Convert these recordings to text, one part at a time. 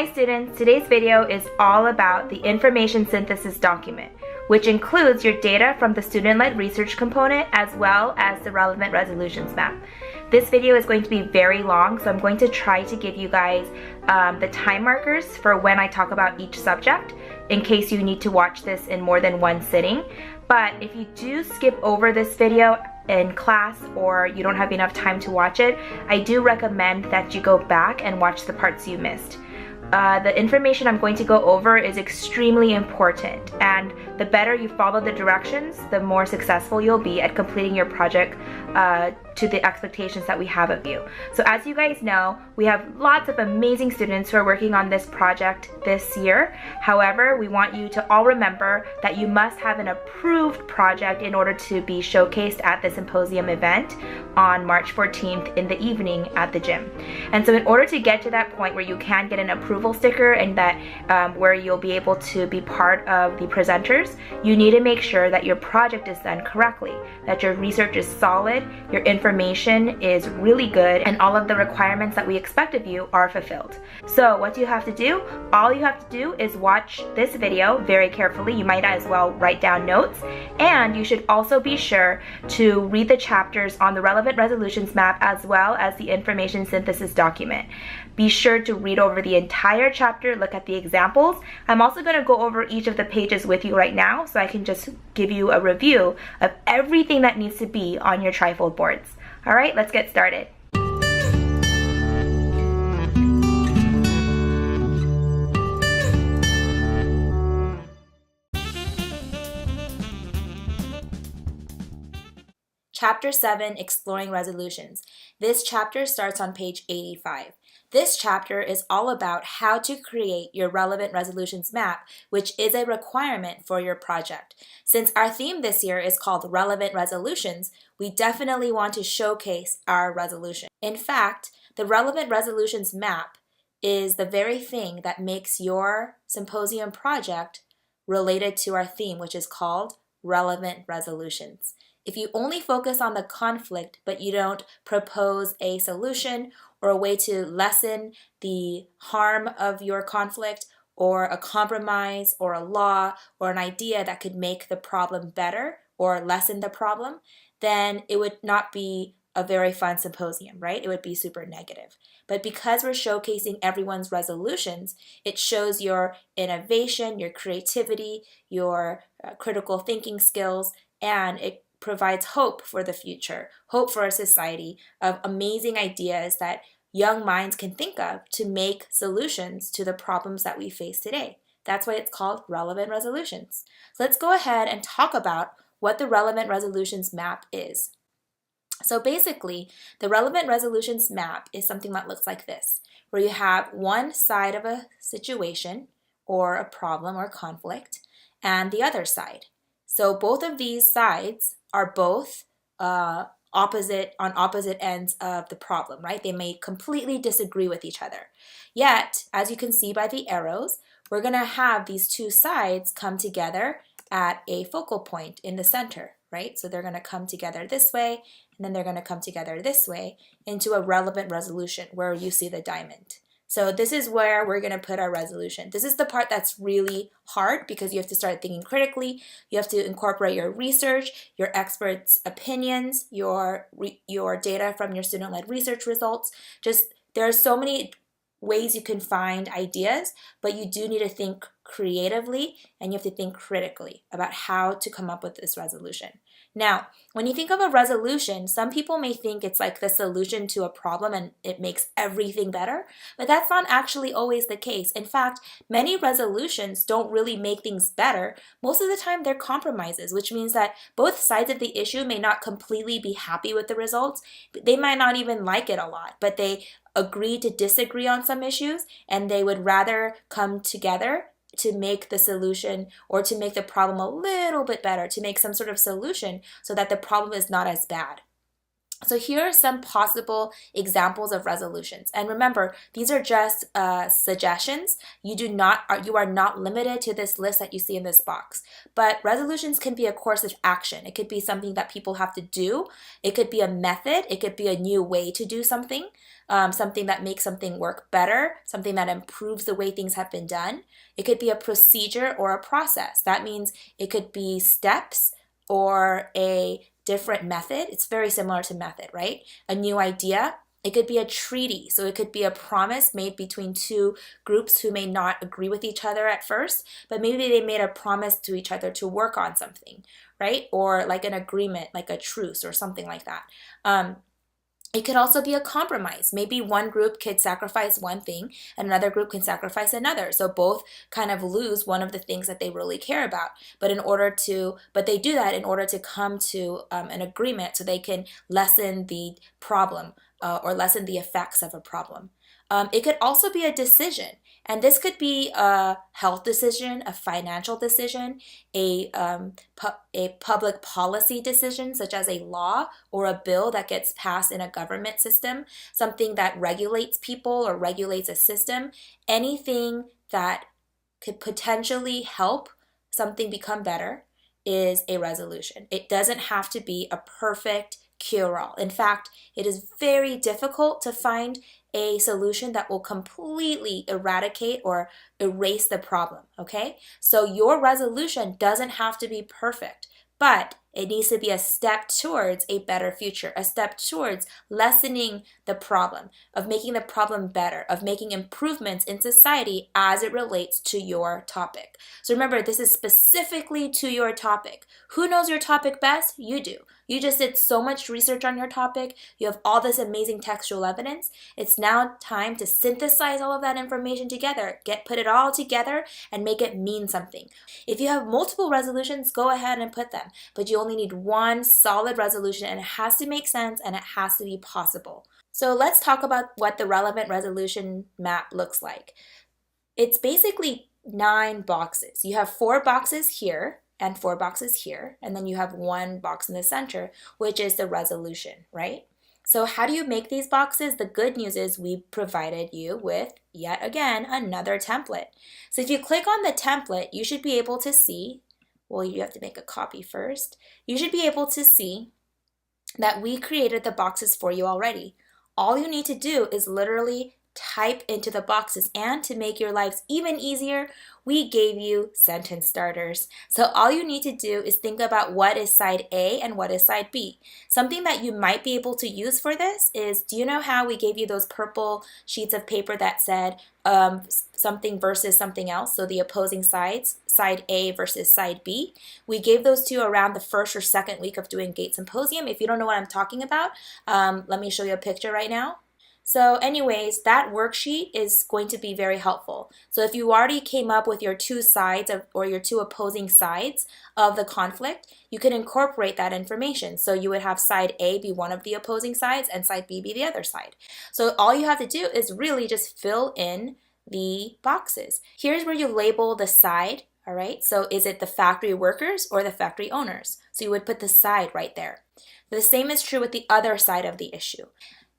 Hi students, today's video is all about the information synthesis document, which includes your data from the student-led research component as well as the relevant resolutions map. This video is going to be very long, so I'm going to try to give you guys the time markers for when I talk about each subject in case you need to watch this in more than one sitting. But if you do skip over this video in class or you don't have enough time to watch it, I do recommend that you go back and watch the parts you missed. The information I'm going to go over is extremely important, and the better you follow the directions, the more successful you'll be at completing your project to the expectations that we have of you. So as you guys know, we have lots of amazing students who are working on this project this year. However, we want you to all remember that you must have an approved project in order to be showcased at the symposium event on March 14th in the evening at the gym. And so in order to get to that point where you can get an approval sticker and that where you'll be able to be part of the presenters, you need to make sure that your project is done correctly, that your research is solid, your information is really good, and all of the requirements that we expect of you are fulfilled. So what do you have to do? All you have to do is watch this video very carefully. You might as well write down notes, and you should also be sure to read the chapters on the relevant resolutions map as well as the information synthesis document. Be sure to read over the entire chapter, look at the examples. I'm also going to go over each of the pages with you right now so I can just give you a review of everything that needs to be on your trifold boards. All right, let's get started. Chapter 7, Exploring Resolutions. This chapter starts on page 85. This chapter is all about how to create your relevant resolutions map, which is a requirement for your project. Since our theme this year is called Relevant Resolutions, we definitely want to showcase our resolution. In fact, the Relevant Resolutions map is the very thing that makes your symposium project related to our theme, which is called Relevant Resolutions. If you only focus on the conflict, but you don't propose a solution or a way to lessen the harm of your conflict, or a compromise, or a law, or an idea that could make the problem better or lessen the problem, then it would not be a very fun symposium, right? It would be super negative. But because we're showcasing everyone's resolutions, it shows your innovation, your creativity, your critical thinking skills, and it provides hope for the future, hope for a society of amazing ideas that young minds can think of to make solutions to the problems that we face today. That's why it's called Relevant Resolutions. So let's go ahead and talk about what the Relevant Resolutions map is. So basically, the Relevant Resolutions map is something that looks like this, where you have one side of a situation or a problem or conflict and the other side. So both of these sides are both opposite ends of the problem, right? They may completely disagree with each other. Yet, as you can see by the arrows, we're going to have these two sides come together at a focal point in the center, right? So they're going to come together this way, and then they're going to come together this way into a relevant resolution where you see the diamond. So this is where we're going to put our resolution. This is the part that's really hard because you have to start thinking critically. You have to incorporate your research, your experts' opinions, your data from your student-led research results. There are so many ways you can find ideas, but you do need to think creatively and you have to think critically about how to come up with this resolution. Now, when you think of a resolution, some people may think it's like the solution to a problem and it makes everything better, but that's not actually always the case. In fact, many resolutions don't really make things better. Most of the time they're compromises, which means that both sides of the issue may not completely be happy with the results. They might not even like it a lot, but they agree to disagree on some issues and they would rather come together to make the solution or to make the problem a little bit better, to make some sort of solution so that the problem is not as bad. So here are some possible examples of resolutions. And remember, these are just suggestions. You are not limited to this list that you see in this box. But resolutions can be a course of action. It could be something that people have to do. It could be a method. It could be a new way to do something, something that makes something work better, something that improves the way things have been done. It could be a procedure or a process. That means it could be steps or a different method. It's very similar to method, right? A new idea. It could be a treaty. So it could be a promise made between two groups who may not agree with each other at first, but maybe they made a promise to each other to work on something, right? Or like an agreement, like a truce or something like that. It could also be a compromise. Maybe one group could sacrifice one thing and another group can sacrifice another. So both kind of lose one of the things that they really care about. But they do that in order to come to an agreement so they can lessen the problem or lessen the effects of a problem. It could also be a decision. And this could be a health decision, a financial decision, a public policy decision, such as a law or a bill that gets passed in a government system, something that regulates people or regulates a system, anything that could potentially help something become better is a resolution. It doesn't have to be a perfect cure-all. In fact, it is very difficult to find a solution that will completely eradicate or erase the problem, okay? So your resolution doesn't have to be perfect, but it needs to be a step towards a better future, a step towards lessening the problem, of making the problem better, of making improvements in society as it relates to your topic. So remember, this is specifically to your topic. Who knows your topic best? You do. You just did so much research on your topic. You have all this amazing textual evidence. It's now time to synthesize all of that information together, put it all together and make it mean something. If you have multiple resolutions, go ahead and put them, but you only need one solid resolution and it has to make sense and it has to be possible. So let's talk about what the relevant resolution map looks like. It's basically 9 boxes. You have 4 boxes here and 4 boxes here, and then you have 1 box in the center, which is the resolution, right? So how do you make these boxes? The good news is we provided you with, yet again, another template. So if you click on the template, you should be able to see, well, you have to make a copy first. You should be able to see that we created the boxes for you already. All you need to do is literally type into the boxes, and to make your lives even easier, we gave you sentence starters. So all you need to do is think about what is side A and what is side B. Something that you might be able to use for this is, do you know how we gave you those purple sheets of paper that said something versus something else, so the opposing sides, side A versus side B? We gave those to you around the first or second week of doing GATE Symposium. If you don't know what I'm talking about, let me show you a picture right now. So anyways, that worksheet is going to be very helpful. So if you already came up with your 2 sides or your 2 opposing sides of the conflict, you can incorporate that information. So you would have side A be one of the opposing sides and side B be the other side. So all you have to do is really just fill in the boxes. Here's where you label the side, all right? So is it the factory workers or the factory owners? So you would put the side right there. The same is true with the other side of the issue.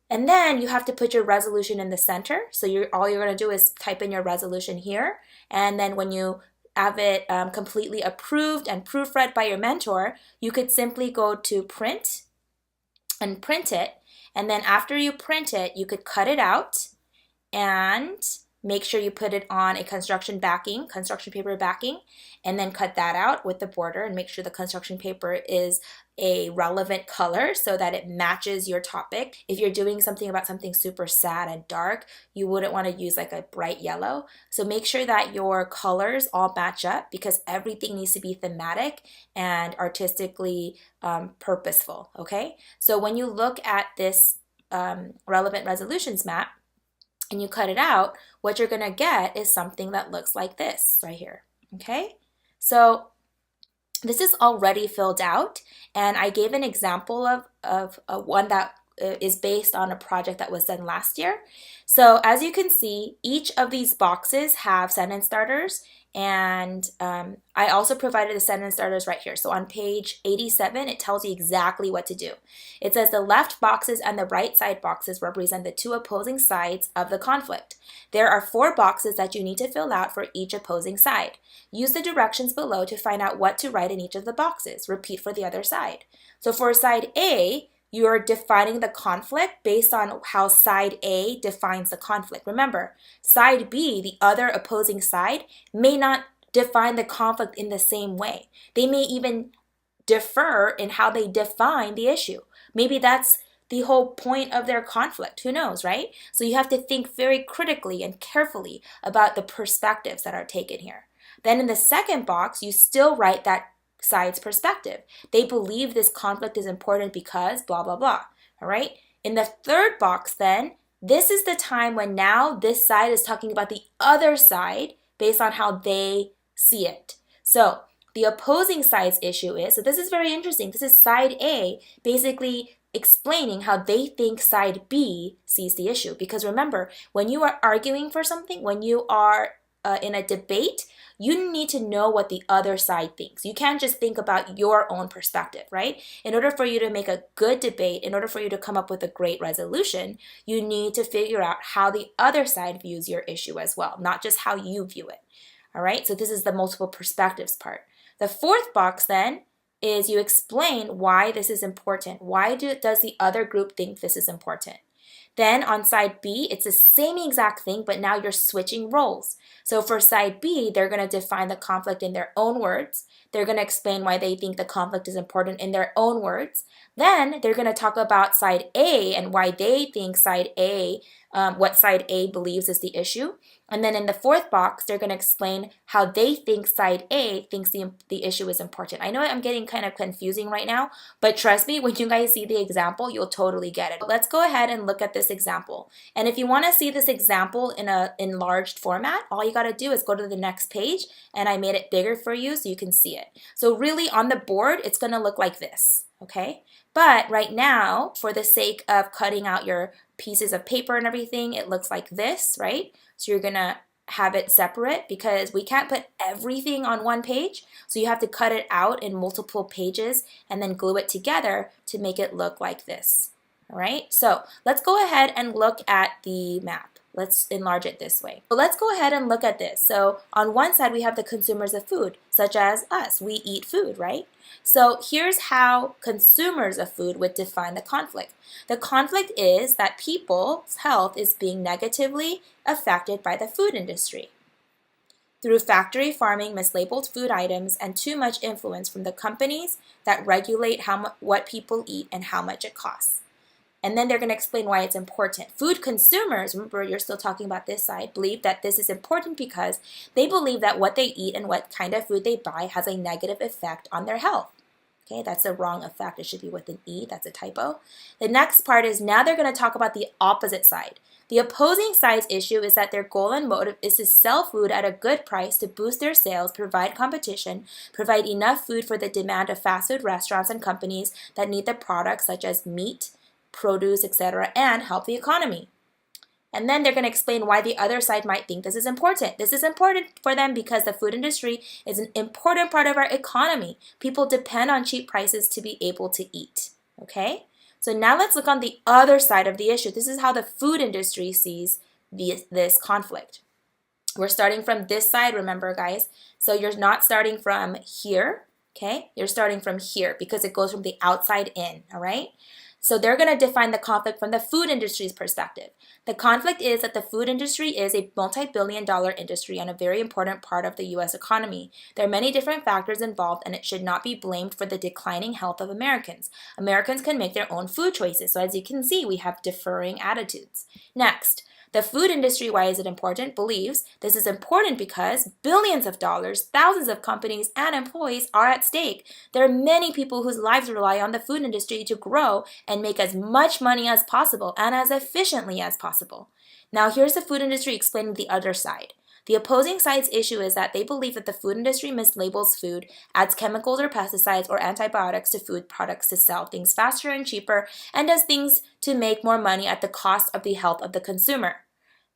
And then you have to put your resolution in the center. So all you're going to do is type in your resolution here. And then when you have it completely approved and proofread by your mentor, you could simply go to print and print it. And then after you print it, you could cut it out and make sure you put it on a construction paper backing, and then cut that out with the border and make sure the construction paper is a relevant color so that it matches your topic. If you're doing something about something super sad and dark, you wouldn't want to use like a bright yellow. So make sure that your colors all match up, because everything needs to be thematic and artistically purposeful, okay? So when you look at this relevant resolutions map, and you cut it out, what you're going to get is something that looks like this right here, okay? So this is already filled out, and I gave an example of one that is based on a project that was done last year. So as you can see, each of these boxes have sentence starters, And I also provided the sentence starters right here. So on page 87, it tells you exactly what to do. It says the left boxes and the right side boxes represent the two opposing sides of the conflict. There are 4 boxes that you need to fill out for each opposing side. Use the directions below to find out what to write in each of the boxes. Repeat for the other side. So for side A, you're defining the conflict based on how side A defines the conflict. Remember, side B, the other opposing side, may not define the conflict in the same way. They may even differ in how they define the issue. Maybe that's the whole point of their conflict. Who knows, right? So you have to think very critically and carefully about the perspectives that are taken here. Then in the second box, you still write that side's perspective. They believe this conflict is important because blah, blah, blah. All right? In the third box, then, this is the time when now this side is talking about the other side based on how they see it. So the opposing side's issue is, so this is very interesting. This is side A basically explaining how they think side B sees the issue. Because remember, when you are arguing for something, when you are in a debate, you need to know what the other side thinks. You can't just think about your own perspective, right? In order for you to make a good debate, in order for you to come up with a great resolution, you need to figure out how the other side views your issue as well, not just how you view it. All right, so this is the multiple perspectives part. The fourth box then is you explain why this is important. Why does the other group think this is important? Then on side B, it's the same exact thing, but now you're switching roles. So for side B, they're going to define the conflict in their own words. They're going to explain why they think the conflict is important in their own words. Then they're going to talk about side A and why they think side A, what side A believes is the issue. And then in the fourth box, they're going to explain how they think side A thinks the issue is important. I know I'm getting kind of confusing right now, but trust me, when you guys see the example, you'll totally get it. Let's go ahead and look at this example. And if you want to see this example in an enlarged format, all you got to do is go to the next page, and I made it bigger for you so you can see it. So really on the board, it's going to look like this, okay? But right now, for the sake of cutting out your pieces of paper and everything, it looks like this, right? So you're going to have it separate because we can't put everything on one page. So you have to cut it out in multiple pages and then glue it together to make it look like this. All right, so let's go ahead and look at the map. Let's enlarge it this way. So let's go ahead and look at this. So on one side, we have the consumers of food, such as us. We eat food, right? So here's how consumers of food would define the conflict. The conflict is that people's health is being negatively affected by the food industry through factory farming, mislabeled food items, and too much influence from the companies that regulate what people eat and how much it costs. And then they're going to explain why it's important. Food consumers, remember you're still talking about this side, believe that this is important because they believe that what they eat and what kind of food they buy has a negative effect on their health. Okay, that's a wrong effect. It should be with an E. That's a typo. The next part is now they're going to talk about the opposite side. The opposing side's issue is that their goal and motive is to sell food at a good price to boost their sales, provide competition, provide enough food for the demand of fast food restaurants and companies that need the products such as meat, produce, etc., and help the economy. And then they're going to explain why the other side might think this is important. This is important for them because the food industry is an important part of our economy. People depend on cheap prices to be able to eat. Okay? So now let's look on the other side of the issue. This is how the food industry sees this conflict. We're starting from this side, remember, guys. So you're not starting from here, okay? You're starting from here because it goes from the outside in, all right? So they're going to define the conflict from the food industry's perspective. The conflict is that the food industry is a multi-billion-dollar industry and a very important part of the U.S. economy. There are many different factors involved, and it should not be blamed for the declining health of Americans. Americans can make their own food choices. So as you can see, we have differing attitudes. Next, the food industry, why is it important, believes this is important because billions of dollars, thousands of companies, and employees are at stake. There are many people whose lives rely on the food industry to grow and make as much money as possible and as efficiently as possible. Now here's the food industry explaining the other side. The opposing side's issue is that they believe that the food industry mislabels food, adds chemicals or pesticides or antibiotics to food products to sell things faster and cheaper, and does things to make more money at the cost of the health of the consumer.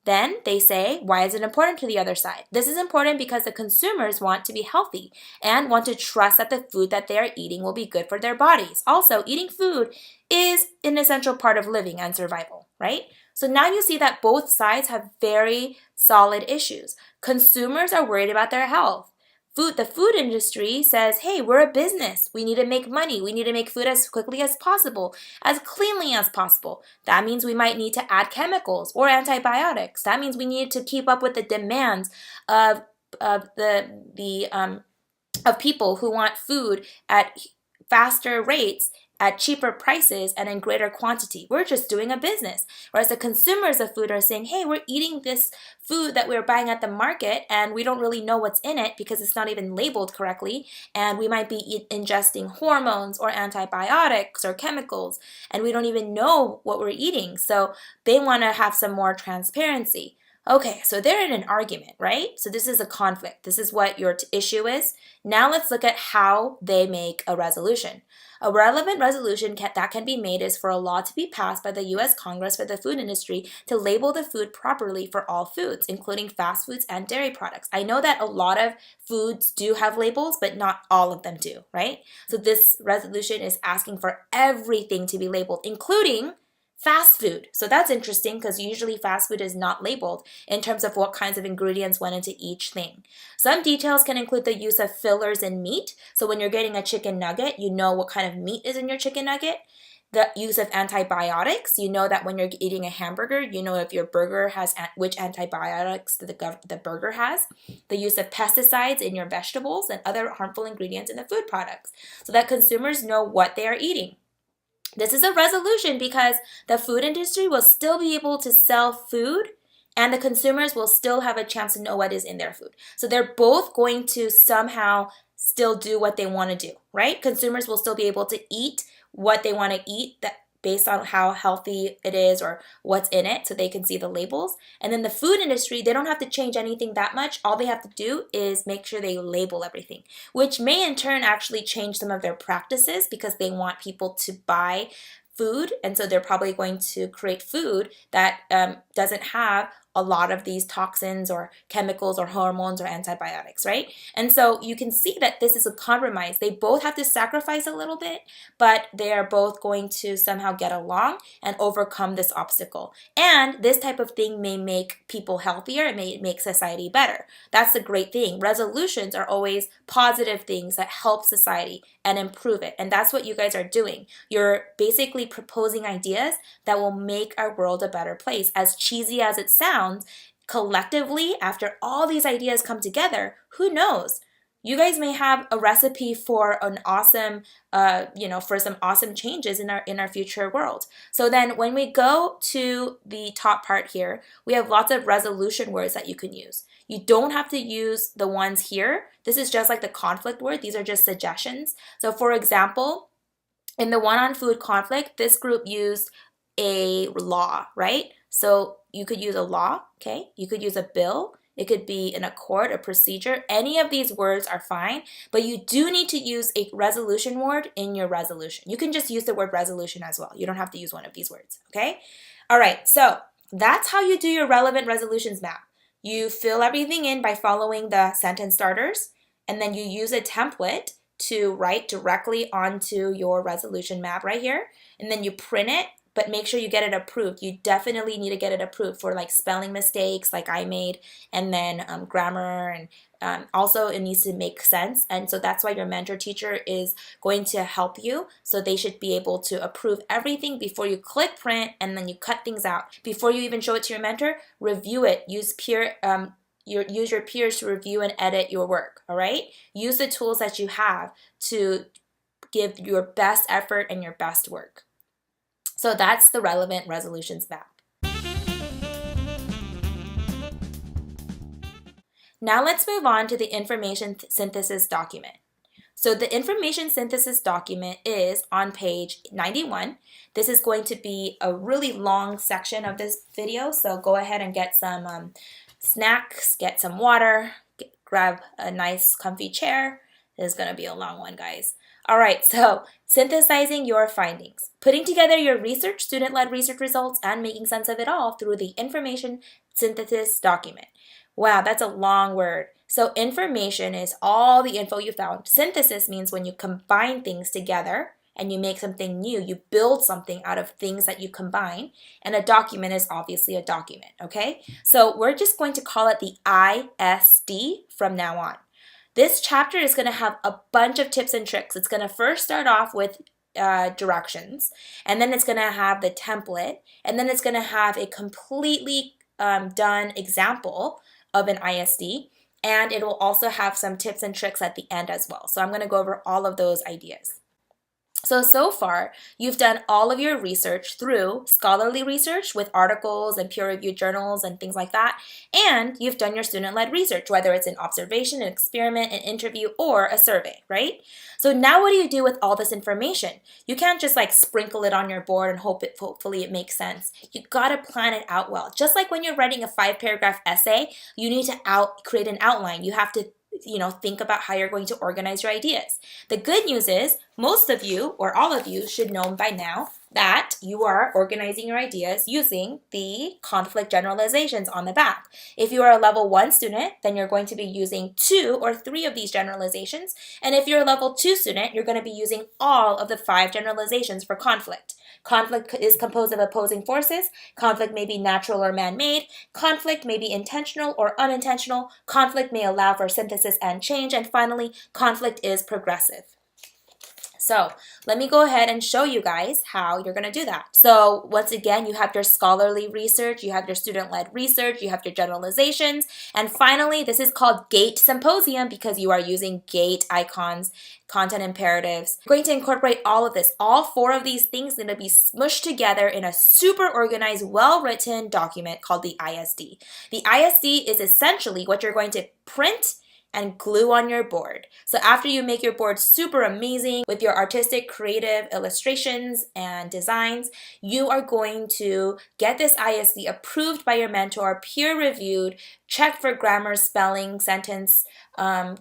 Then they say, why is it important to the other side? This is important because the consumers want to be healthy and want to trust that the food that they are eating will be good for their bodies. Also, eating food is an essential part of living and survival, right? So now you see that both sides have very solid issues. Consumers are worried about their health. The food industry says, hey, we're a business. We need to make money. We need to make food as quickly as possible, as cleanly as possible. That means we might need to add chemicals or antibiotics. That means we need to keep up with the demands of people who want food at faster rates, at cheaper prices, and in greater quantity. We're just doing a business. Whereas the consumers of food are saying, hey, we're eating this food that we're buying at the market and we don't really know what's in it because it's not even labeled correctly, and we might be ingesting hormones or antibiotics or chemicals, and we don't even know what we're eating. So they want to have some more transparency. Okay, so they're in an argument, right? So this is a conflict. This is what your issue is. Now let's look at how they make a resolution. A relevant resolution that can be made is for a law to be passed by the U.S. Congress for the food industry to label the food properly for all foods, including fast foods and dairy products. I know that a lot of foods do have labels, but not all of them do, right? So this resolution is asking for everything to be labeled, including fast food. So that's interesting because usually fast food is not labeled in terms of what kinds of ingredients went into each thing. Some details can include the use of fillers in meat. So when you're getting a chicken nugget, you know what kind of meat is in your chicken nugget. The use of antibiotics. You know that when you're eating a hamburger, you know if your burger has which antibiotics the burger has. The use of pesticides in your vegetables and other harmful ingredients in the food products so that consumers know what they are eating. This is a resolution because the food industry will still be able to sell food and the consumers will still have a chance to know what is in their food. So they're both going to somehow still do what they want to do, right? Consumers will still be able to eat what they want to eat based on how healthy it is or what's in it so they can see the labels. And then the food industry, they don't have to change anything that much. All they have to do is make sure they label everything, which may in turn actually change some of their practices because they want people to buy food. And so they're probably going to create food that doesn't have a lot of these toxins or chemicals or hormones or antibiotics, right? And so you can see that this is a compromise. They both have to sacrifice a little bit, but they are both going to somehow get along and overcome this obstacle. And this type of thing may make people healthier. It may make society better. That's the great thing. Resolutions are always positive things that help society and improve it. And that's what you guys are doing. You're basically proposing ideas that will make our world a better place. As cheesy as it sounds, collectively, after all these ideas come together, who knows? You guys may have a recipe for an awesome, for some awesome changes in our future world. So then when we go to the top part here, we have lots of resolution words that you can use. You don't have to use the ones here. This is just like the conflict word. These are just suggestions. So for example, in the one on food conflict, this group used a law, right? So you could use a law, okay? You could use a bill. It could be an accord, a procedure. Any of these words are fine, but you do need to use a resolution word in your resolution. You can just use the word resolution as well. You don't have to use one of these words, okay? All right, so that's how you do your relevant resolutions map. You fill everything in by following the sentence starters, and then you use a template to write directly onto your resolution map right here, and then you print it, but make sure you get it approved. You definitely need to get it approved for like spelling mistakes like I made, and then grammar, and also it needs to make sense. And so that's why your mentor teacher is going to help you. So they should be able to approve everything before you click print, and then you cut things out. Before you even show it to your mentor, review it. Use your peers to review and edit your work, all right? Use the tools that you have to give your best effort and your best work. So that's the relevant resolutions map. Now let's move on to the information synthesis document. So the information synthesis document is on page 91. This is going to be a really long section of this video, so go ahead and get some snacks, get some water, grab a nice comfy chair. This is going to be a long one, guys. All right, so synthesizing your findings. Putting together your research, student-led research results, and making sense of it all through the information synthesis document. Wow, that's a long word. So information is all the info you found. Synthesis means when you combine things together and you make something new, you build something out of things that you combine. And a document is obviously a document, okay? So we're just going to call it the ISD from now on. This chapter is going to have a bunch of tips and tricks. It's going to first start off with directions, and then it's going to have the template, and then it's going to have a completely done example of an ISD, and it will also have some tips and tricks at the end as well. So I'm going to go over all of those ideas. So far, you've done all of your research through scholarly research with articles and peer-reviewed journals and things like that, and you've done your student-led research, whether it's an observation, an experiment, an interview, or a survey, right? So now what do you do with all this information? You can't just like sprinkle it on your board and hopefully it makes sense. You gotta plan it out well. Just like when you're writing a 5-paragraph essay, you need to create an outline. You have to think about how you're going to organize your ideas. The good news is most of you or all of you should know by now that you are organizing your ideas using the conflict generalizations on the back. If you are a level 1 student, then you're going to be using 2 or 3 of these generalizations. And if you're a level 2 student, you're going to be using all of the 5 generalizations for conflict. Conflict is composed of opposing forces. Conflict may be natural or man-made. Conflict may be intentional or unintentional. Conflict may allow for synthesis and change. And finally, conflict is progressive. So let me go ahead and show you guys how you're going to do that. So once again, you have your scholarly research, you have your student-led research, you have your generalizations, and finally, this is called GATE Symposium because you are using GATE icons, content imperatives. You're going to incorporate all of this. All 4 of these things are going to be smushed together in a super organized, well-written document called the ISD. The ISD is essentially what you're going to print and glue on your board. So after you make your board super amazing with your artistic, creative illustrations and designs, you are going to get this ISD approved by your mentor, peer-reviewed, check for grammar, spelling, sentence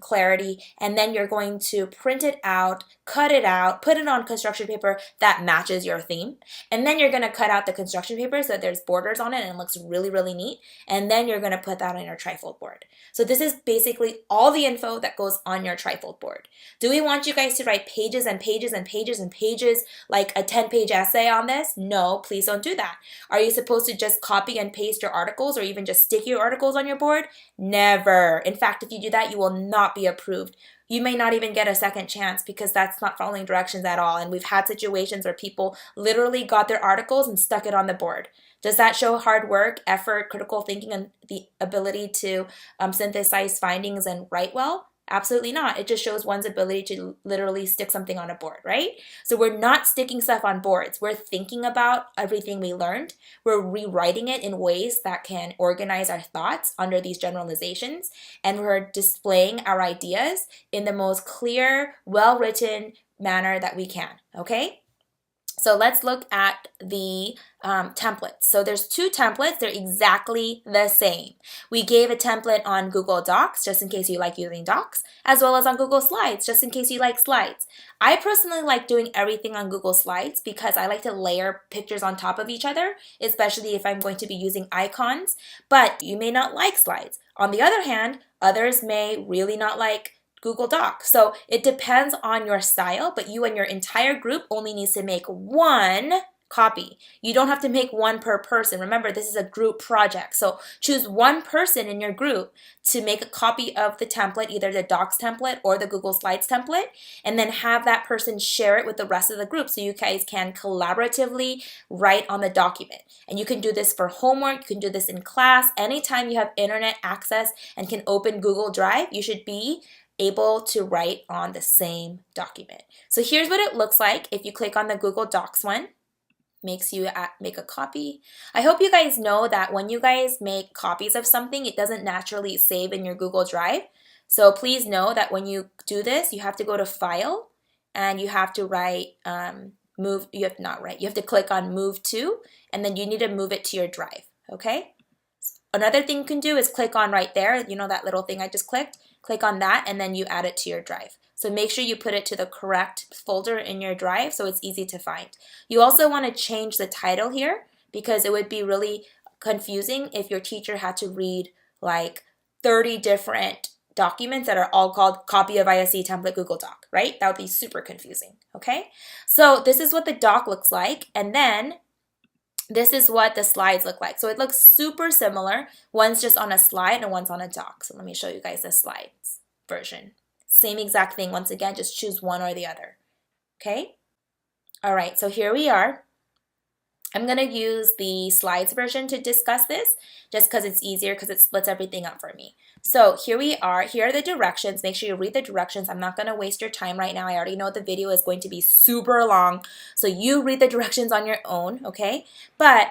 clarity, and then you're going to print it out, cut it out, put it on construction paper that matches your theme, and then you're going to cut out the construction paper so that there's borders on it and it looks really, really neat, and then you're going to put that on your trifold board. So this is basically all the info that goes on your trifold board. Do we want you guys to write pages and pages and pages and pages like a 10-page essay on this? No, please don't do that. Are you supposed to just copy and paste your articles or even just stick your articles on your board? Never. In fact, if you do that, you will not be approved. You may not even get a second chance because that's not following directions at all. And we've had situations where people literally got their articles and stuck it on the board. Does that show hard work, effort, critical thinking, and the ability to synthesize findings and write well? Absolutely not. It just shows one's ability to literally stick something on a board, right? So we're not sticking stuff on boards. We're thinking about everything we learned. We're rewriting it in ways that can organize our thoughts under these generalizations. And we're displaying our ideas in the most clear, well-written manner that we can, okay? So let's look at the templates. So there's 2 templates. They're exactly the same. We gave a template on Google Docs, just in case you like using docs, as well as on Google Slides, just in case you like slides. I personally like doing everything on Google Slides because I like to layer pictures on top of each other, especially if I'm going to be using icons, but you may not like slides. On the other hand, others may really not like Google Docs. So it depends on your style, but you and your entire group only needs to make 1 copy. You don't have to make 1 per person. Remember, this is a group project. So choose 1 person in your group to make a copy of the template, either the Docs template or the Google Slides template, and then have that person share it with the rest of the group so you guys can collaboratively write on the document. And you can do this for homework, you can do this in class, anytime you have internet access and can open Google Drive, you should be able to write on the same document. So here's what it looks like if you click on the Google Docs one. Makes you make a copy. I hope you guys know that when you guys make copies of something, it doesn't naturally save in your Google Drive. So please know that when you do this, you have to go to File and you have to write you have to click on Move To, and then you need to move it to your drive, okay? Another thing you can do is click on right there, you know that little thing I just clicked? Click on that and then you add it to your drive. So make sure you put it to the correct folder in your drive so it's easy to find. You also want to change the title here because it would be really confusing if your teacher had to read like 30 different documents that are all called copy of ISC template Google Doc, right? That would be super confusing, okay? So this is what the doc looks like, and then this is what the slides look like. So it looks super similar. One's just on a slide and one's on a doc. So let me show you guys the slides version. Same exact thing. Once again, just choose one or the other, okay? All right, so here we are. I'm going to use the slides version to discuss this just because it's easier because it splits everything up for me. So here we are. Here are the directions. Make sure you read the directions. I'm not going to waste your time right now. I already know the video is going to be super long. So you read the directions on your own, okay? But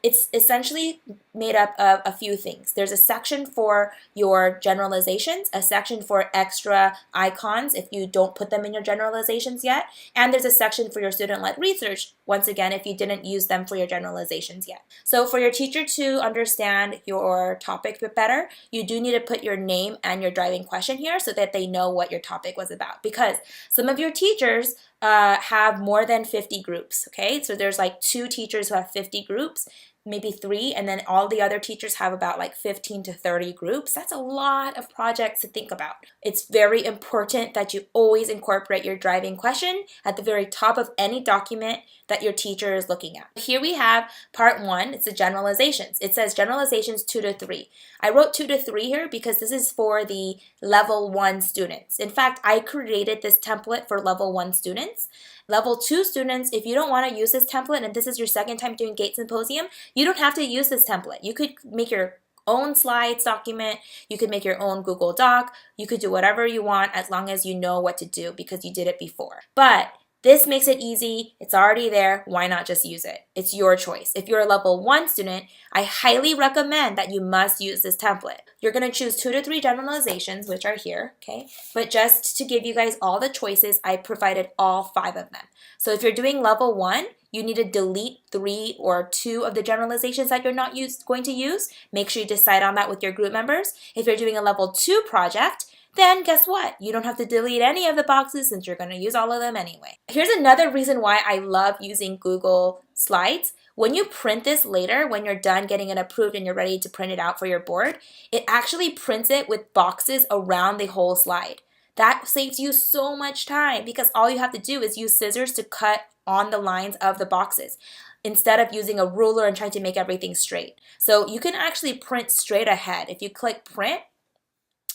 it's essentially made up of a few things. There's a section for your generalizations, a section for extra icons if you don't put them in your generalizations yet, and there's a section for your student-led research, once again, if you didn't use them for your generalizations yet. So for your teacher to understand your topic a bit better, you do need to put your name and your driving question here so that they know what your topic was about, because some of your teachers have more than 50 groups, okay? So there's like 2 teachers who have 50 groups, maybe 3, and then all the other teachers have about like 15 to 30 groups. That's a lot of projects to think about. It's very important that you always incorporate your driving question at the very top of any document that your teacher is looking at. Here we have part 1, it's the generalizations. It says generalizations 2 to 3. I wrote 2 to 3 here because this is for the level 1 students. In fact, I created this template for level 1 students. Level 2 students, if you don't want to use this template and this is your second time doing GATE Symposium, you don't have to use this template. You could make your own slides document, you could make your own Google Doc, you could do whatever you want as long as you know what to do because you did it before. But this makes it easy. It's already there. Why not just use it? It's your choice. If you're a level 1 student, I highly recommend that you must use this template. You're going to choose 2 to 3 generalizations, which are here, okay? But just to give you guys all the choices, I provided all 5 of them. So if you're doing level 1, you need to delete 3 or 2 of the generalizations that you're not going to use. Make sure you decide on that with your group members. If you're doing a level 2 project, then guess what? You don't have to delete any of the boxes since you're going to use all of them anyway. Here's another reason why I love using Google Slides. When you print this later, when you're done getting it approved and you're ready to print it out for your board, it actually prints it with boxes around the whole slide. That saves you so much time because all you have to do is use scissors to cut on the lines of the boxes instead of using a ruler and trying to make everything straight. So you can actually print straight ahead. If you click print,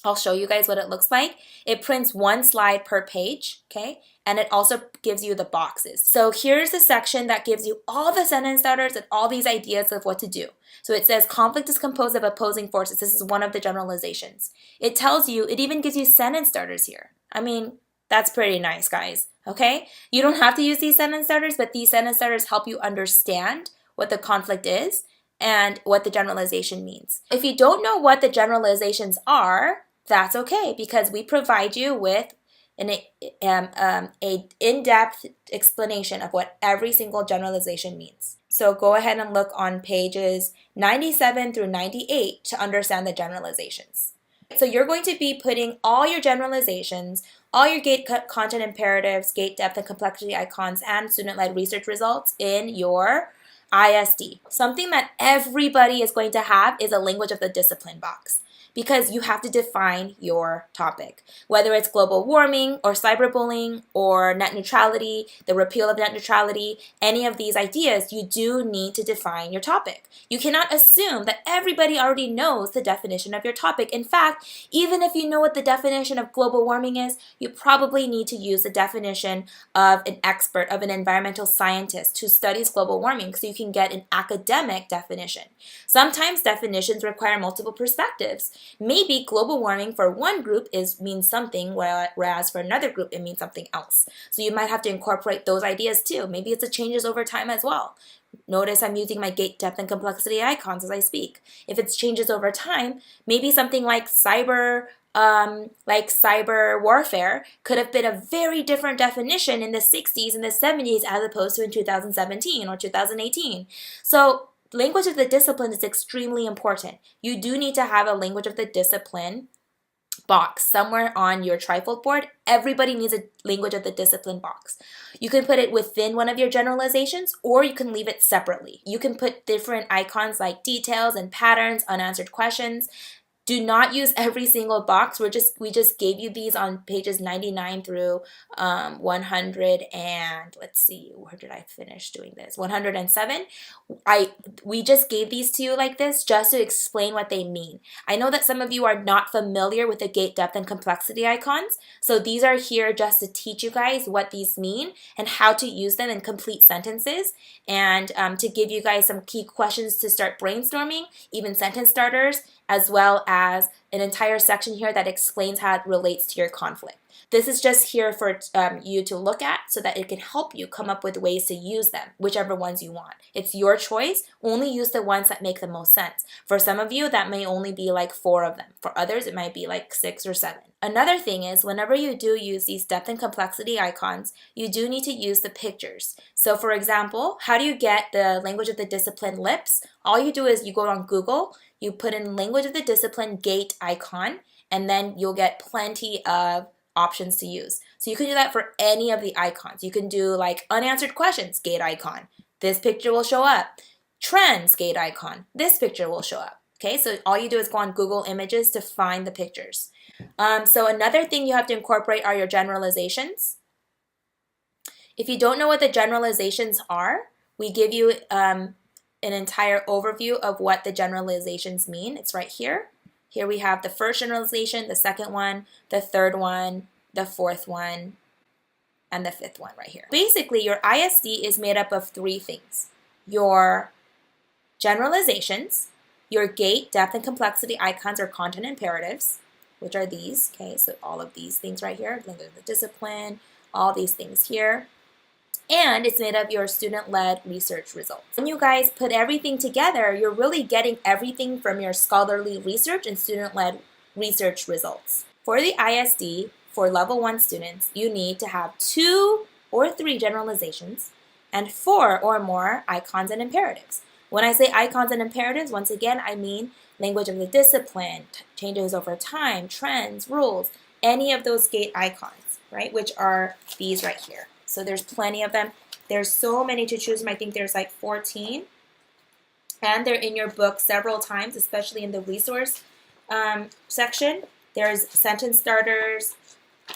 I'll show you guys what it looks like. It prints 1 slide per page, okay? And it also gives you the boxes. So here's the section that gives you all the sentence starters and all these ideas of what to do. So it says conflict is composed of opposing forces. This is one of the generalizations. It tells you, it even gives you sentence starters here. I mean, that's pretty nice, guys, okay? You don't have to use these sentence starters, but these sentence starters help you understand what the conflict is and what the generalization means. If you don't know what the generalizations are, that's okay because we provide you with an in-depth explanation of what every single generalization means. So go ahead and look on pages 97 through 98 to understand the generalizations. So you're going to be putting all your generalizations, all your GATE content imperatives, GATE depth and complexity icons, and student-led research results in your ISD. Something that everybody is going to have is a language of the discipline box, because you have to define your topic. Whether it's global warming or cyberbullying or net neutrality, the repeal of net neutrality, any of these ideas, you do need to define your topic. You cannot assume that everybody already knows the definition of your topic. In fact, even if you know what the definition of global warming is, you probably need to use the definition of an expert, of an environmental scientist who studies global warming so you can get an academic definition. Sometimes definitions require multiple perspectives. Maybe global warming for one group means something, whereas for another group it means something else. So you might have to incorporate those ideas too. Maybe it's a changes over time as well. Notice I'm using my GATE depth and complexity icons as I speak. If it's changes over time, maybe something like cyber warfare could have been a very different definition in the 60s and the 70s as opposed to in 2017 or 2018. So language of the discipline is extremely important. You do need to have a language of the discipline box somewhere on your trifold board. Everybody needs a language of the discipline box. You can put it within one of your generalizations, or you can leave it separately. You can put different icons like details and patterns, unanswered questions. Do not use every single box. We just gave you these on pages 99 through 100 and let's see, where did I finish doing this? 107. We just gave these to you like this just to explain what they mean. I know that some of you are not familiar with the gate depth and complexity icons, so these are here just to teach you guys what these mean and how to use them in complete sentences, and to give you guys some key questions to start brainstorming, even sentence starters, as well as an entire section here that explains how it relates to your conflict. This is just here for you to look at so that it can help you come up with ways to use them, whichever ones you want. It's your choice. Only use the ones that make the most sense. For some of you, that may only be like 4 of them. For others, it might be like 6 or 7. Another thing is, whenever you do use these depth and complexity icons, you do need to use the pictures. So for example, how do you get the language of the discipline lips? All you do is you go on Google, you put in language of the discipline gate icon, and then you'll get plenty of options to use. So you can do that for any of the icons. You can do like unanswered questions, gate icon. This picture will show up. Trends, gate icon. This picture will show up. Okay, so all you do is go on Google Images to find the pictures. So another thing you have to incorporate are your generalizations. If you don't know what the generalizations are, we give you an entire overview of what the generalizations mean. It's right here. Here we have the first generalization, the second one, the third one, the fourth one, and the fifth one right here. Basically, your ISD is made up of 3 things. Your generalizations, your gate, depth, and complexity icons or content imperatives, which are these. Okay, so all of these things right here, the discipline, all these things here. And it's made of your student-led research results. When you guys put everything together, you're really getting everything from your scholarly research and student-led research results. For the ISD, for level 1 students, you need to have 2 or 3 generalizations and 4 or more icons and imperatives. When I say icons and imperatives, once again, I mean language of the discipline, changes over time, trends, rules, any of those gate icons, right, which are these right here. So there's plenty of them. There's so many to choose from. I think there's like 14. And they're in your book several times, especially in the resource section. There's sentence starters.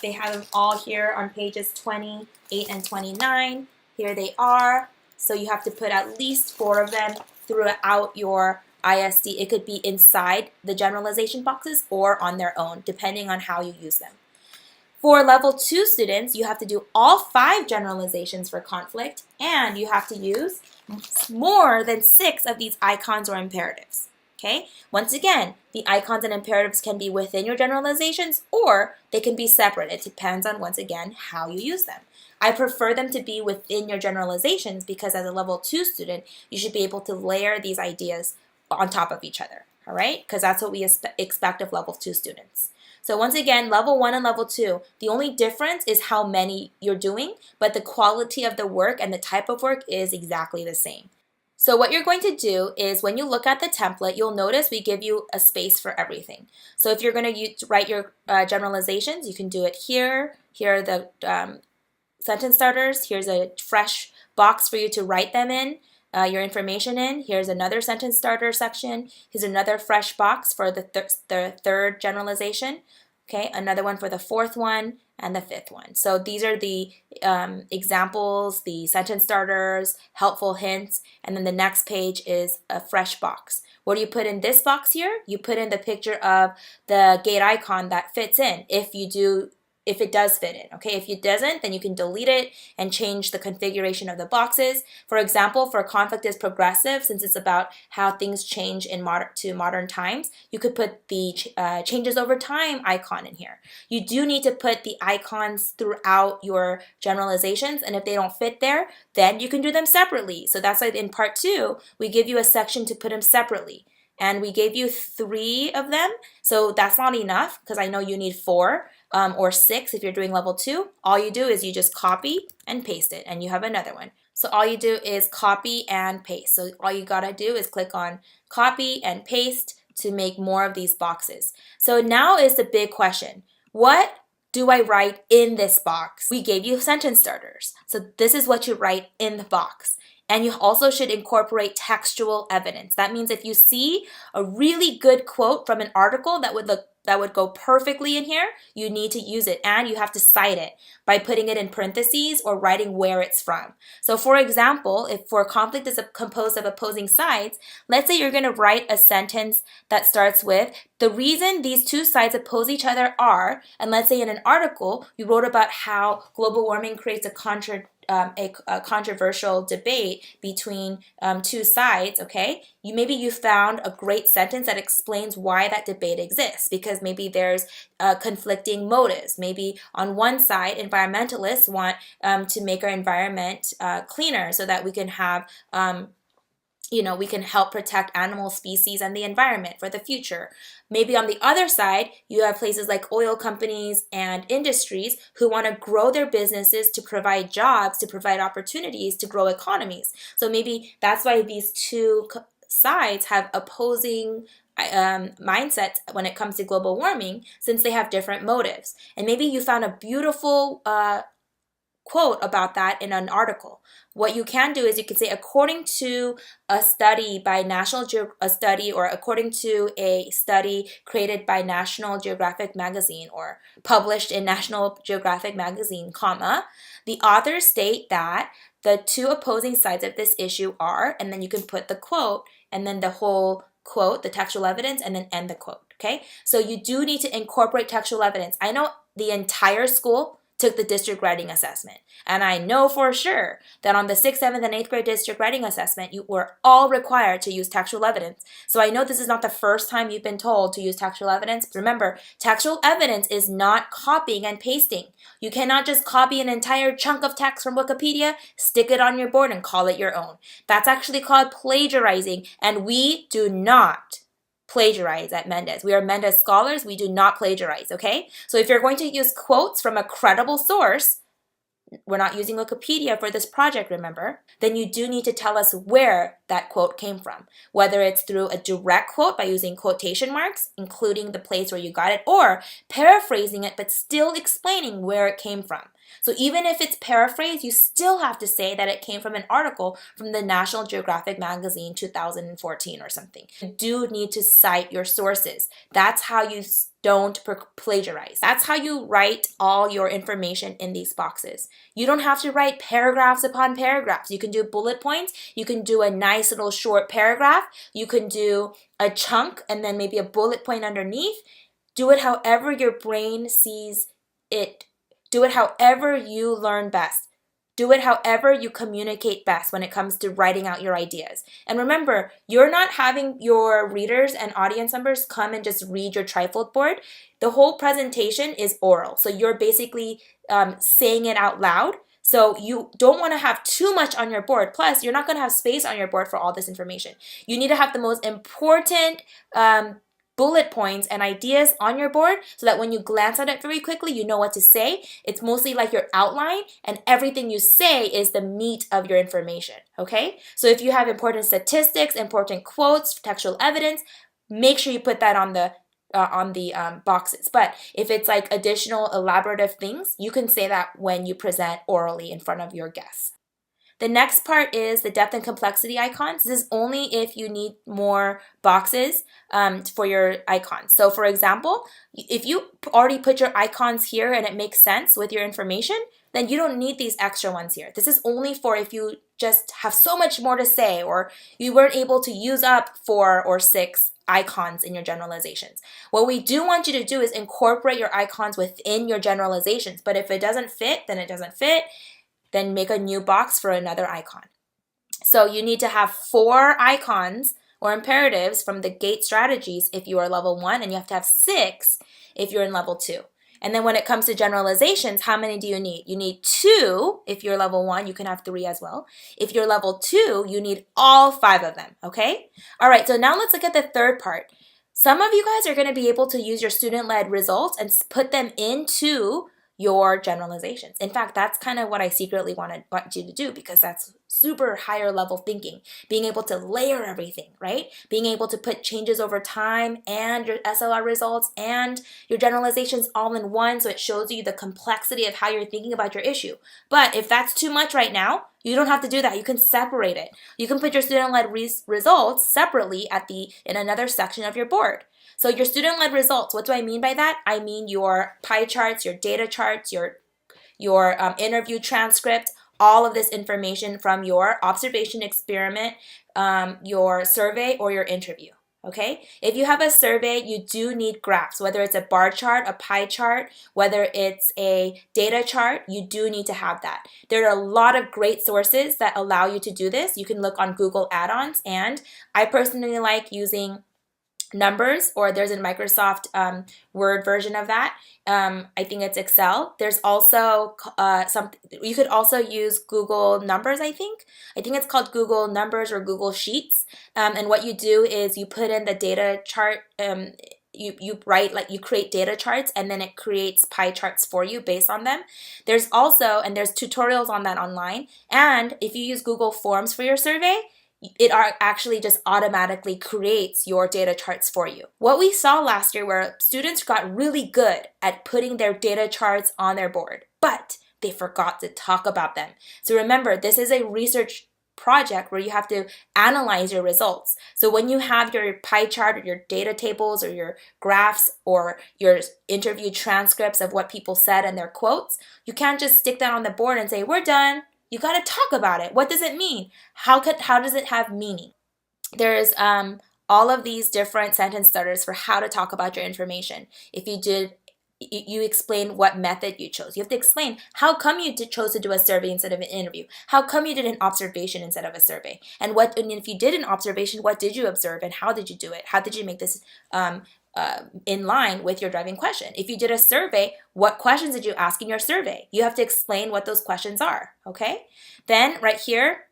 They have them all here on pages 28 and 29. Here they are. So you have to put at least 4 of them throughout your ISD. It could be inside the generalization boxes or on their own, depending on how you use them. For level 2 students, you have to do all 5 generalizations for conflict, and you have to use more than 6 of these icons or imperatives. Okay? Once again, the icons and imperatives can be within your generalizations or they can be separate. It depends on, once again, how you use them. I prefer them to be within your generalizations because as a level 2 student, you should be able to layer these ideas on top of each other. All right? Because that's what we expect of level 2 students. So once again, level 1 and level 2, the only difference is how many you're doing, but the quality of the work and the type of work is exactly the same. So what you're going to do is when you look at the template, you'll notice we give you a space for everything. So if you're going to write your generalizations, you can do it here. Here are the sentence starters. Here's a fresh box for you to write them in. Your information in. Here's another sentence starter section. Here's another fresh box for the third generalization. Okay, another one for the 4th one and the 5th one. So these are the examples, the sentence starters, helpful hints, and then the next page is a fresh box. What do you put in this box here? You put in the picture of the gate icon that fits in if it does fit in, okay? If it doesn't, then you can delete it and change the configuration of the boxes. For example, for conflict is progressive, since it's about how things change in modern times, you could put the changes over time icon in here. You do need to put the icons throughout your generalizations, and if they don't fit there, then you can do them separately. So that's why in part 2, we give you a section to put them separately. And we gave you 3 of them, so that's not enough because I know you need 4. Or 6 if you're doing level 2. All you do is you just copy and paste it and you have another one. So all you do is copy and paste. So all you gotta do is click on copy and paste to make more of these boxes. So now is the big question. What do I write in this box? We gave you sentence starters. So this is what you write in the box. And you also should incorporate textual evidence. That means if you see a really good quote from an article that would go perfectly in here, you need to use it, and you have to cite it by putting it in parentheses or writing where it's from. So for example, if for a conflict is composed of opposing sides, let's say you're going to write a sentence that starts with, the reason these two sides oppose each other are, and let's say in an article you wrote about how global warming creates a controversial debate between two sides, okay? Maybe you found a great sentence that explains why that debate exists, because maybe there's conflicting motives. Maybe on one side, environmentalists want to make our environment cleaner so that we can have we can help protect animal species and the environment for the future. Maybe on the other side, you have places like oil companies and industries who want to grow their businesses to provide jobs, to provide opportunities, to grow economies. So maybe that's why these two sides have opposing mindsets when it comes to global warming, since they have different motives. And maybe you found a beautiful quote about that in an article. What you can do is you can say, according to a study by according to a study created by National Geographic magazine or published in National Geographic magazine, comma, the authors state that the two opposing sides of this issue are, and then you can put the quote and then the whole quote, the textual evidence, and then end the quote, okay? So you do need to incorporate textual evidence. I know the entire school took the district writing assessment. And I know for sure that on the 6th, 7th, and 8th grade district writing assessment, you were all required to use textual evidence. So I know this is not the first time you've been told to use textual evidence. Remember, textual evidence is not copying and pasting. You cannot just copy an entire chunk of text from Wikipedia, stick it on your board, and call it your own. That's actually called plagiarizing, and we do not plagiarize at Mendez. We are Mendez scholars. We do not plagiarize, okay? So if you're going to use quotes from a credible source, we're not using Wikipedia for this project, remember, then you do need to tell us where that quote came from, whether it's through a direct quote by using quotation marks, including the place where you got it, or paraphrasing it, but still explaining where it came from. So even if it's paraphrased, you still have to say that it came from an article from the National Geographic magazine 2014 or something. You do need to cite your sources. That's how you don't plagiarize. That's how you write all your information in these boxes. You don't have to write paragraphs upon paragraphs. You can do bullet points. You can do a nice little short paragraph. You can do a chunk and then maybe a bullet point underneath. Do it however your brain sees it. Do it however you learn best. Do it however you communicate best when it comes to writing out your ideas. And remember, you're not having your readers and audience members come and just read your trifold board. The whole presentation is oral. So you're basically saying it out loud. So you don't want to have too much on your board. Plus, you're not going to have space on your board for all this information. You need to have the most important bullet points and ideas on your board so that when you glance at it very quickly, you know what to say. It's mostly like your outline, and everything you say is the meat of your information, okay? So if you have important statistics, important quotes, textual evidence, make sure you put that on the boxes. But if it's like additional elaborative things, you can say that when you present orally in front of your guests. The next part is the depth and complexity icons. This is only if you need more boxes for your icons. So for example, if you already put your icons here and it makes sense with your information, then you don't need these extra ones here. This is only for if you just have so much more to say or you weren't able to use up 4 or 6 icons in your generalizations. What we do want you to do is incorporate your icons within your generalizations. But if it doesn't fit, then it doesn't fit. Then make a new box for another icon. So you need to have 4 icons or imperatives from the GATE strategies if you are level 1, and you have to have 6 if you're in level 2. And then when it comes to generalizations, how many do you need? You need 2 if you're level 1. You can have 3 as well. If you're level 2, you need all 5 of them, okay? All right, so now let's look at the third part. Some of you guys are going to be able to use your student-led results and put them into your generalizations. In fact, that's kind of what I secretly want you to do, because that's super higher level thinking, being able to layer everything, right? Being able to put changes over time and your SLR results and your generalizations all in one, so it shows you the complexity of how you're thinking about your issue. But if that's too much right now, you don't have to do that. You can separate it. You can put your student-led results separately in another section of your board. So your student-led results, what do I mean by that? I mean your pie charts, your data charts, your interview transcript, all of this information from your observation experiment, your survey, or your interview. Okay? If you have a survey, you do need graphs, whether it's a bar chart, a pie chart, whether it's a data chart, you do need to have that. There are a lot of great sources that allow you to do this. You can look on Google add-ons, and I personally like using Numbers, or there's a Microsoft Word version of that. I think it's Excel. There's also you could also use Google Numbers, I think. I think it's called Google Numbers or Google Sheets. And what you do is you put in the data chart, you create data charts, and then it creates pie charts for you based on them. There's tutorials on that online. And if you use Google Forms for your survey, it actually just automatically creates your data charts for you. What we saw last year where students got really good at putting their data charts on their board, but they forgot to talk about them. So remember, this is a research project where you have to analyze your results. So when you have your pie chart or your data tables or your graphs or your interview transcripts of what people said and their quotes, you can't just stick that on the board and say, we're done. You got to talk about it. What does it mean? How does it have meaning? There's all of these different sentence starters for how to talk about your information. If you explain what method you chose. You have to explain how come you chose to do a survey instead of an interview. How come you did an observation instead of a survey? And if you did an observation, what did you observe and how did you do it? How did you make this in line with your driving question? If you did a survey, what questions did you ask in your survey? You have to explain what those questions are, okay? Then right here,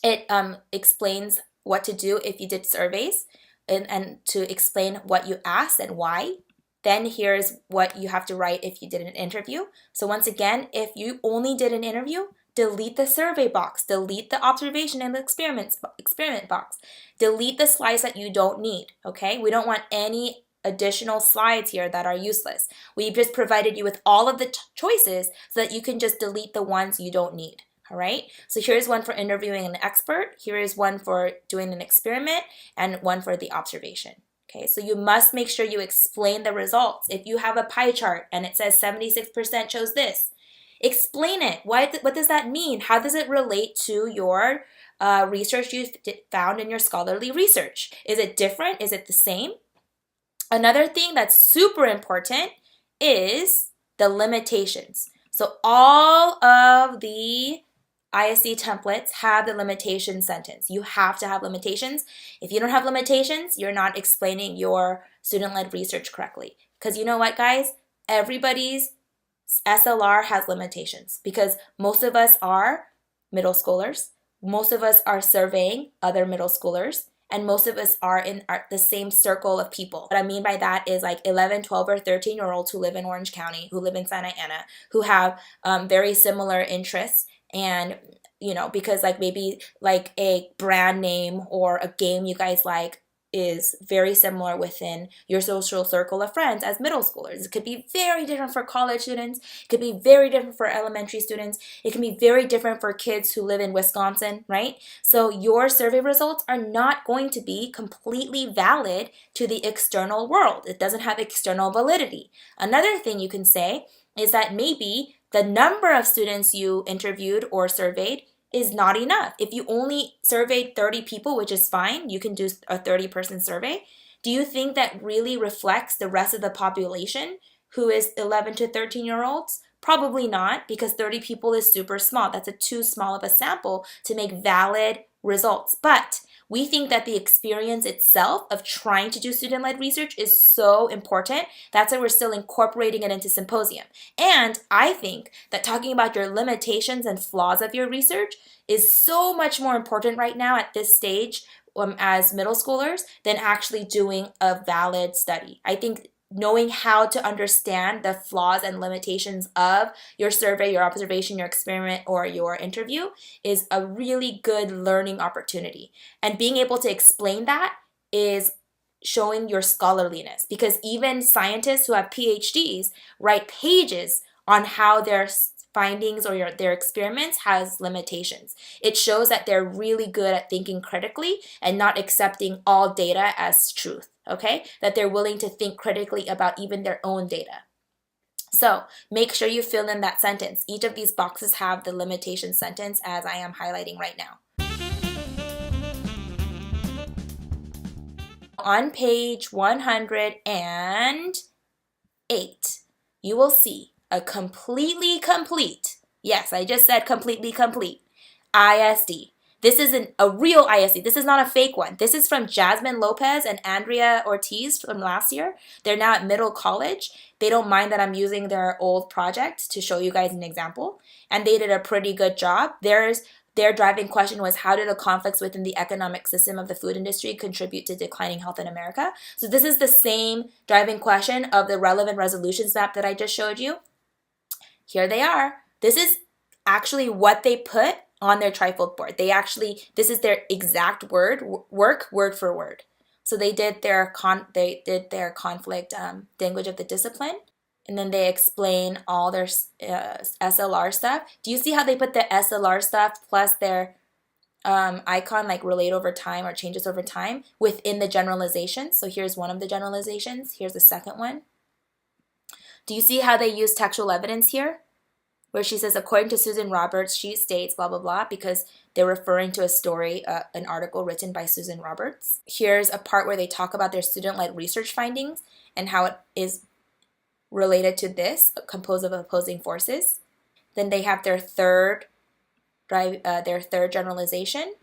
it explains what to do if you did surveys and to explain what you asked and why. Then here's what you have to write if you did an interview. So once again, if you only did an interview, delete the survey box, delete the observation and the experiment box, delete the slides that you don't need, okay? We don't want any additional slides here that are useless. We've just provided you with all of the choices so that you can just delete the ones you don't need, all right? So here's one for interviewing an expert, here is one for doing an experiment, and one for the observation. Okay, so you must make sure you explain the results. If you have a pie chart and it says 76% chose this, explain it. What does that mean? How does it relate to your research you found in your scholarly research? Is it different? Is it the same? Another thing that's super important is the limitations. So all of the ISD templates have the limitation sentence. You have to have limitations. If you don't have limitations, you're not explaining your student-led research correctly. Because you know what, guys? Everybody's SLR has limitations because most of us are middle schoolers. Most of us are surveying other middle schoolers. And most of us are in the same circle of people. What I mean by that is like 11, 12, or 13-year-olds who live in Orange County, who live in Santa Ana, who have very similar interests. And, because like maybe like a brand name or a game you guys like is very similar within your social circle of friends as middle schoolers. It could be very different for college students. It could be very different for elementary students. It can be very different for kids who live in Wisconsin, right? So your survey results are not going to be completely valid to the external world. It doesn't have external validity. Another thing you can say is that maybe the number of students you interviewed or surveyed is not enough. If you only surveyed 30 people, which is fine, you can do a 30-person survey. Do you think that really reflects the rest of the population who is 11 to 13-year-olds? Probably not, because 30 people is super small. That's too small of a sample to make valid results. But we think that the experience itself of trying to do student-led research is so important. That's why we're still incorporating it into Symposium. And I think that talking about your limitations and flaws of your research is so much more important right now at this stage as middle schoolers than actually doing a valid study. I think knowing how to understand the flaws and limitations of your survey, your observation, your experiment, or your interview is a really good learning opportunity. And being able to explain that is showing your scholarliness, because even scientists who have PhDs write pages on how their findings or their experiments has limitations. It shows that they're really good at thinking critically and not accepting all data as truth, okay? That they're willing to think critically about even their own data. So make sure you fill in that sentence. Each of these boxes have the limitation sentence as I am highlighting right now. On page 108, you will see a completely complete, yes, I just said completely complete, ISD. This is a real ISD. This is not a fake one. This is from Jasmine Lopez and Andrea Ortiz from last year. They're now at middle college. They don't mind that I'm using their old project to show you guys an example. And they did a pretty good job. Their driving question was, how do the conflicts within the economic system of the food industry contribute to declining health in America? So this is the same driving question of the relevant resolutions map that I just showed you. Here they are. This is actually what they put on their trifold board. This is their exact work, word for word. So they did their conflict language of the discipline, and then they explain all their SLR stuff. Do you see how they put the SLR stuff plus their icon like relate over time or changes over time within the generalizations? So here's one of the generalizations. Here's the second one. Do you see how they use textual evidence here? Where she says, according to Susan Roberts, she states, blah, blah, blah, because they're referring to a story, an article written by Susan Roberts. Here's a part where they talk about their student-led research findings and how it is related to this, composed of opposing forces. Then they have their third generalization.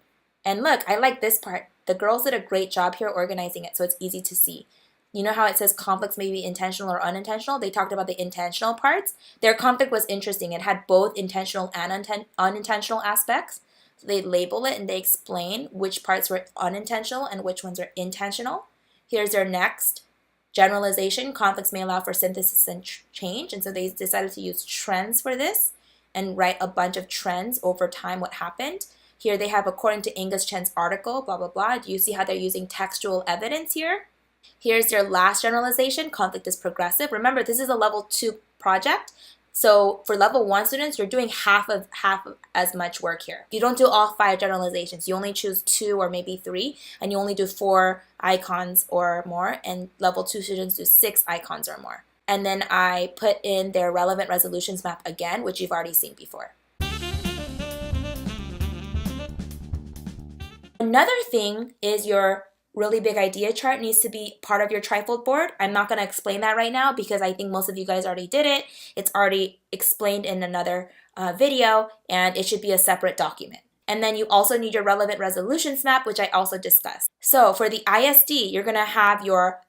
And look, I like this part. The girls did a great job here organizing it, so it's easy to see. You know how it says conflicts may be intentional or unintentional? They talked about the intentional parts. Their conflict was interesting. It had both intentional and unintentional aspects. So they label it and they explain which parts were unintentional and which ones are intentional. Here's their next generalization. Conflicts may allow for synthesis and change. And so they decided to use trends for this and write a bunch of trends over time, what happened. Here they have, according to Angus Chen's article, blah, blah, blah. Do you see how they're using textual evidence here? Here's your last generalization. Conflict is progressive. Remember, this is a level 2 project. So for level 1 students, you're doing half of as much work here. You don't do all 5 generalizations. You only choose 2 or maybe 3, and you only do 4 icons or more, and level 2 students do 6 icons or more. And then I put in their relevant resolutions map again, which you've already seen before. Another thing is your really big idea chart needs to be part of your trifold board. I'm not going to explain that right now because I think most of you guys already did it. It's already explained in another video, and it should be a separate document. And then you also need your relevant resolutions map, which I also discussed. So for the ISD, you're going to have your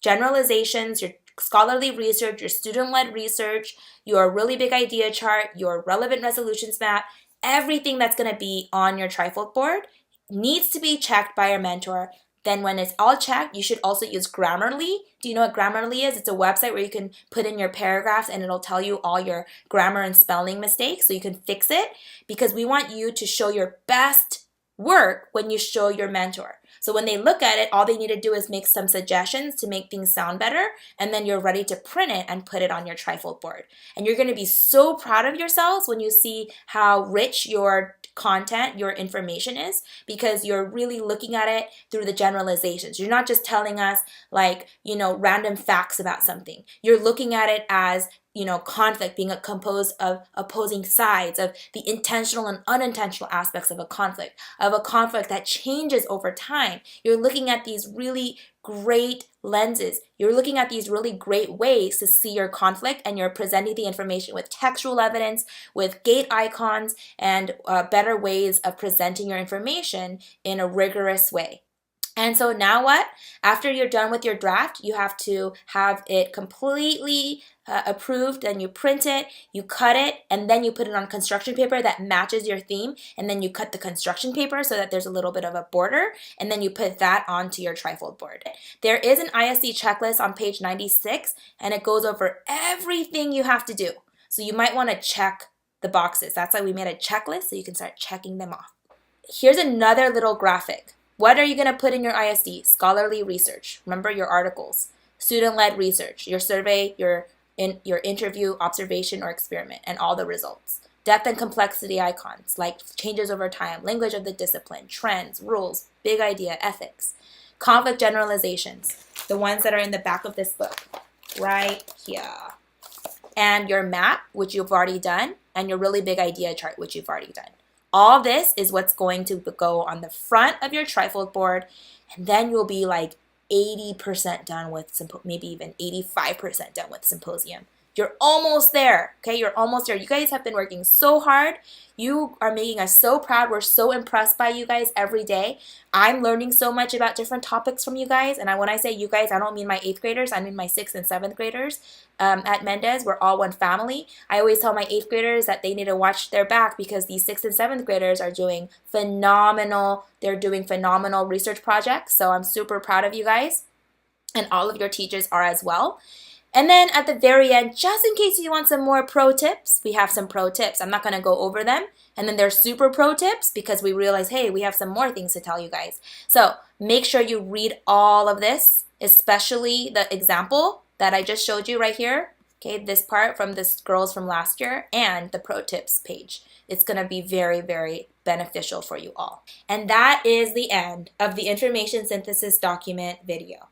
generalizations, your scholarly research, your student-led research, your really big idea chart, your relevant resolutions map. Everything that's going to be on your trifold board needs to be checked by your mentor. Then when it's all checked, you should also use Grammarly. Do you know what Grammarly is? It's a website where you can put in your paragraphs and it'll tell you all your grammar and spelling mistakes so you can fix it, because we want you to show your best work when you show your mentor. So when they look at it, all they need to do is make some suggestions to make things sound better, and then you're ready to print it and put it on your trifold board. And you're going to be so proud of yourselves when you see how rich your content, your information is, because you're really looking at it through the generalizations. You're not just telling us random facts about something. You're looking at it as conflict being composed of opposing sides, of the intentional and unintentional aspects of a conflict that changes over time. You're looking at these really great lenses. You're looking at these really great ways to see your conflict, and you're presenting the information with textual evidence, with gate icons, and better ways of presenting your information in a rigorous way. And so now what? After you're done with your draft, you have to have it completely approved, and you print it, you cut it, and then you put it on construction paper that matches your theme, and then you cut the construction paper so that there's a little bit of a border, and then you put that onto your trifold board. There is an ISD checklist on page 96, and it goes over everything you have to do. So you might want to check the boxes. That's why we made a checklist, so you can start checking them off. Here's another little graphic. What are you going to put in your ISD? Scholarly research. Remember your articles. Student-led research, your survey, your interview, observation, or experiment, and all the results. Depth and complexity icons, like changes over time, language of the discipline, trends, rules, big idea, ethics. Conflict generalizations, the ones that are in the back of this book, right here. And your map, which you've already done, and your really big idea chart, which you've already done. All this is what's going to go on the front of your trifold board, and then you'll be like 80% done with, maybe even 85% done with symposium. You're almost there, okay? You're almost there. You guys have been working so hard. You are making us so proud. We're so impressed by you guys every day. I'm learning so much about different topics from you guys. And when I say you guys, I don't mean my 8th graders. I mean my 6th and 7th graders at Mendez. We're all one family. I always tell my 8th graders that they need to watch their back because these 6th and 7th graders are doing phenomenal. They're doing phenomenal research projects. So I'm super proud of you guys. And all of your teachers are as well. And then at the very end, just in case you want some more pro tips, we have some pro tips. I'm not going to go over them. And then there's super pro tips because we realize, hey, we have some more things to tell you guys. So make sure you read all of this, especially the example that I just showed you right here. Okay, this part from this girls from last year and the pro tips page. It's going to be very, very beneficial for you all. And that is the end of the information synthesis document video.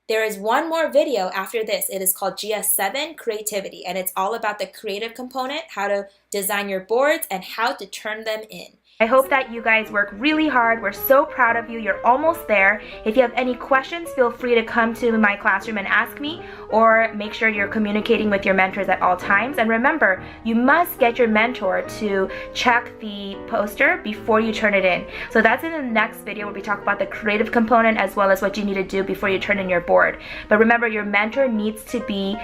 There is one more video after this. It is called GS-7 Creativity, and it's all about the creative component, how to design your boards, and how to turn them in. I hope that you guys work really hard. We're so proud of you. You're almost there. If you have any questions, feel free to come to my classroom and ask me, or make sure you're communicating with your mentors at all times. And remember, you must get your mentor to check the poster before you turn it in. So that's in the next video where we talk about the creative component as well as what you need to do before you turn in your board. But remember, your mentor needs to be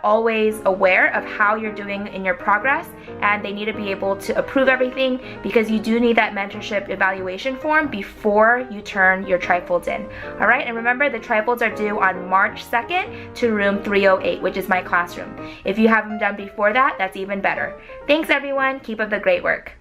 always aware of how you're doing in your progress, and they need to be able to approve everything, because you do need that mentorship evaluation form before you turn your trifolds in. All right, and remember, the trifolds are due on March 2nd to room 308, which is my classroom. If you have them done before that, that's even better. Thanks everyone, keep up the great work.